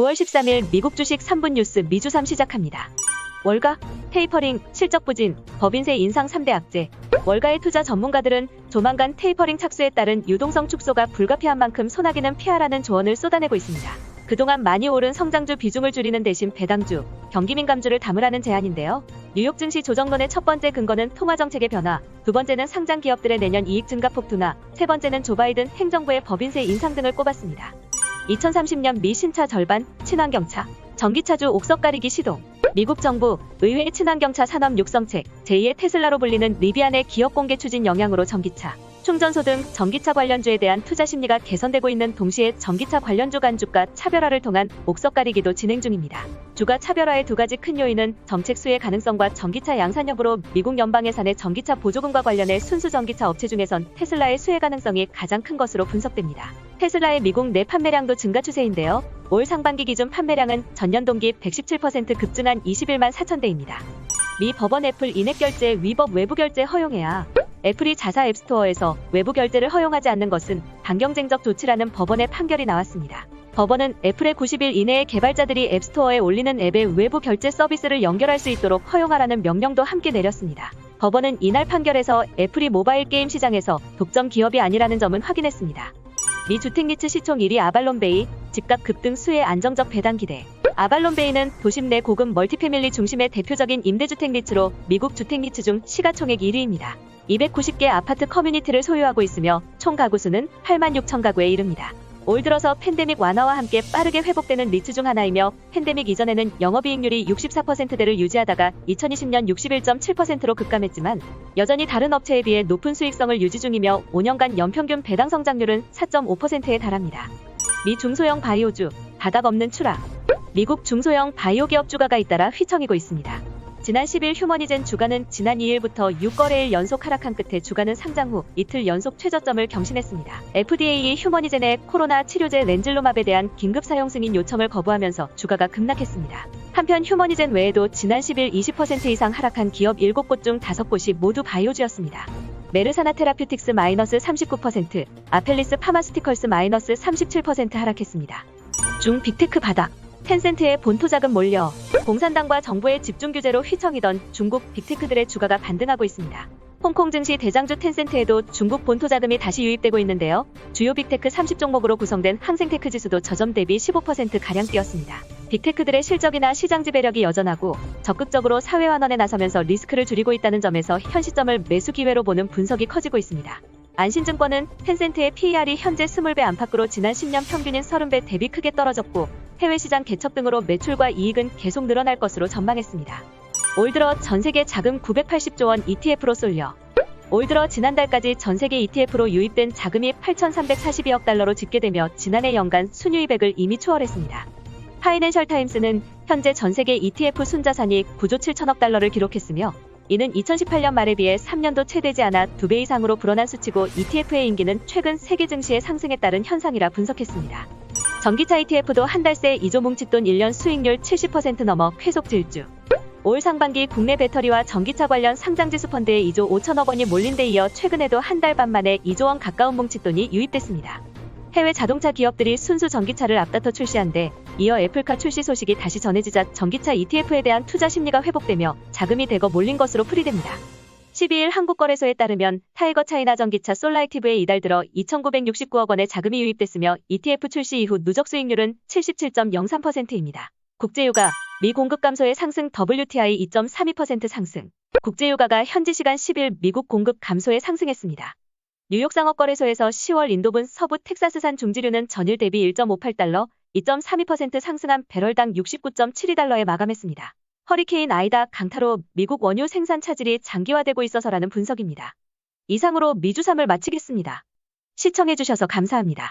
9월 13일 미국 주식 3분 뉴스 미주삼 시작합니다. 월가, 테이퍼링, 실적 부진, 법인세 인상 3대 악재. 월가의 투자 전문가들은 조만간 테이퍼링 착수에 따른 유동성 축소가 불가피한 만큼 소나기는 피하라는 조언을 쏟아내고 있습니다. 그동안 많이 오른 성장주 비중을 줄이는 대신 배당주, 경기민감주를 담으라는 제안인데요. 뉴욕 증시 조정론의 첫 번째 근거는 통화정책의 변화, 두 번째는 상장 기업들의 내년 이익 증가폭 둔화, 세 번째는 조 바이든 행정부의 법인세 인상 등을 꼽았습니다. 2030년 미 신차 절반, 친환경차, 전기차주 옥석 가리기 시동. 미국 정부, 의회 친환경차 산업 육성책, 제2의 테슬라로 불리는 리비안의 기업 공개 추진 영향으로 전기차, 충전소 등 전기차 관련주에 대한 투자 심리가 개선되고 있는 동시에 전기차 관련주 간 주가 차별화를 통한 옥석 가리기도 진행 중입니다. 주가 차별화의 두 가지 큰 요인은 정책 수혜 가능성과 전기차 양산 여부로 미국 연방 예산의 전기차 보조금과 관련해 순수 전기차 업체 중에선 테슬라의 수혜 가능성이 가장 큰 것으로 분석됩니다. 테슬라의 미국 내 판매량도 증가 추세인데요. 올 상반기 기준 판매량은 전년 동기 117% 급증한 21만 4천 대입니다. 미 법원 애플 인앱 결제 위법 외부 결제 허용해야. 애플이 자사 앱스토어에서 외부 결제를 허용하지 않는 것은 반경쟁적 조치라는 법원의 판결이 나왔습니다. 법원은 애플의 90일 이내에 개발자들이 앱스토어에 올리는 앱의 외부 결제 서비스를 연결할 수 있도록 허용하라는 명령도 함께 내렸습니다. 법원은 이날 판결에서 애플이 모바일 게임 시장에서 독점 기업이 아니라는 점은 확인했습니다. 미 주택리츠 시총 1위 아발론베이, 집값 급등 수혜 안정적 배당 기대. 아발론베이는 도심 내 고급 멀티패밀리 중심의 대표적인 임대주택 리츠로 미국 주택 리츠 중 시가총액 1위입니다. 290개 아파트 커뮤니티를 소유하고 있으며 총 가구수는 8만 6천 가구에 이릅니다. 올 들어서 팬데믹 완화와 함께 빠르게 회복되는 리츠 중 하나이며 팬데믹 이전에는 영업이익률이 64%대를 유지하다가 2020년 61.7%로 급감했지만 여전히 다른 업체에 비해 높은 수익성을 유지 중이며 5년간 연평균 배당 성장률은 4.5%에 달합니다. 미 중소형 바이오주, 바닥 없는 추락. 미국 중소형 바이오 기업 주가가 잇따라 휘청이고 있습니다. 지난 10일 휴머니젠 주가는 지난 2일부터 6거래일 연속 하락한 끝에 주가는 상장 후 이틀 연속 최저점을 경신했습니다. FDA 휴머니젠의 코로나 치료제 렌즐로맙에 대한 긴급 사용 승인 요청을 거부하면서 주가가 급락했습니다. 한편 휴머니젠 외에도 지난 10일 20% 이상 하락한 기업 7곳 중 5곳이 모두 바이오주였습니다. 메르사나 테라퓨틱스 -39%, 아펠리스 파마스티컬스 -37% 하락했습니다. 중 빅테크 바닥. 텐센트의 본토 자금 몰려. 공산당과 정부의 집중 규제로 휘청이던 중국 빅테크들의 주가가 반등하고 있습니다. 홍콩 증시 대장주 텐센트에도 중국 본토 자금이 다시 유입되고 있는데요. 주요 빅테크 30종목으로 구성된 항생테크 지수도 저점 대비 15%가량 뛰었습니다. 빅테크들의 실적이나 시장 지배력이 여전하고 적극적으로 사회 환원에 나서면서 리스크를 줄이고 있다는 점에서 현 시점을 매수 기회로 보는 분석이 커지고 있습니다. 안신증권은 텐센트의 PER이 현재 20배 안팎으로 지난 10년 평균인 30배 대비 크게 떨어졌고 해외 시장 개척 등으로 매출과 이익은 계속 늘어날 것으로 전망했습니다. 올 들어 전세계 자금 980조 원 ETF로 쏠려. 올 들어 지난달까지 전세계 ETF로 유입된 자금이 8,342억 달러로 집계되며 지난해 연간 순유입액을 이미 초월했습니다. 파이낸셜 타임스는 현재 전세계 ETF 순자산이 9조 7천억 달러를 기록했으며 이는 2018년 말에 비해 3년도 채 되지 않아 2배 이상으로 불어난 수치고 ETF의 인기는 최근 세계 증시의 상승에 따른 현상이라 분석했습니다. 전기차 ETF도 한 달 새 2조 뭉칫돈 1년 수익률 70% 넘어 쾌속 질주. 올 상반기 국내 배터리와 전기차 관련 상장지수 펀드에 2조 5천억 원이 몰린 데 이어 최근에도 한 달 반 만에 2조 원 가까운 뭉칫돈이 유입됐습니다. 해외 자동차 기업들이 순수 전기차를 앞다퉈 출시한 데 이어 애플카 출시 소식이 다시 전해지자 전기차 ETF에 대한 투자 심리가 회복되며 자금이 대거 몰린 것으로 풀이됩니다. 12일 한국거래소에 따르면 타이거 차이나 전기차 솔라이티브에 이달 들어 2,969억 원의 자금이 유입됐으며 ETF 출시 이후 누적 수익률은 77.03%입니다. 국제유가, 미 공급 감소의 상승 WTI 2.32% 상승. 국제유가가 현지 시간 10일 미국 공급 감소에 상승했습니다. 뉴욕 상업거래소에서 10월 인도분 서부 텍사스산 중지류는 전일 대비 1.58달러, 2.32% 상승한 배럴당 69.72달러에 마감했습니다. 허리케인 아이다 강타로 미국 원유 생산 차질이 장기화되고 있어서라는 분석입니다. 이상으로 미주삼을 마치겠습니다. 시청해주셔서 감사합니다.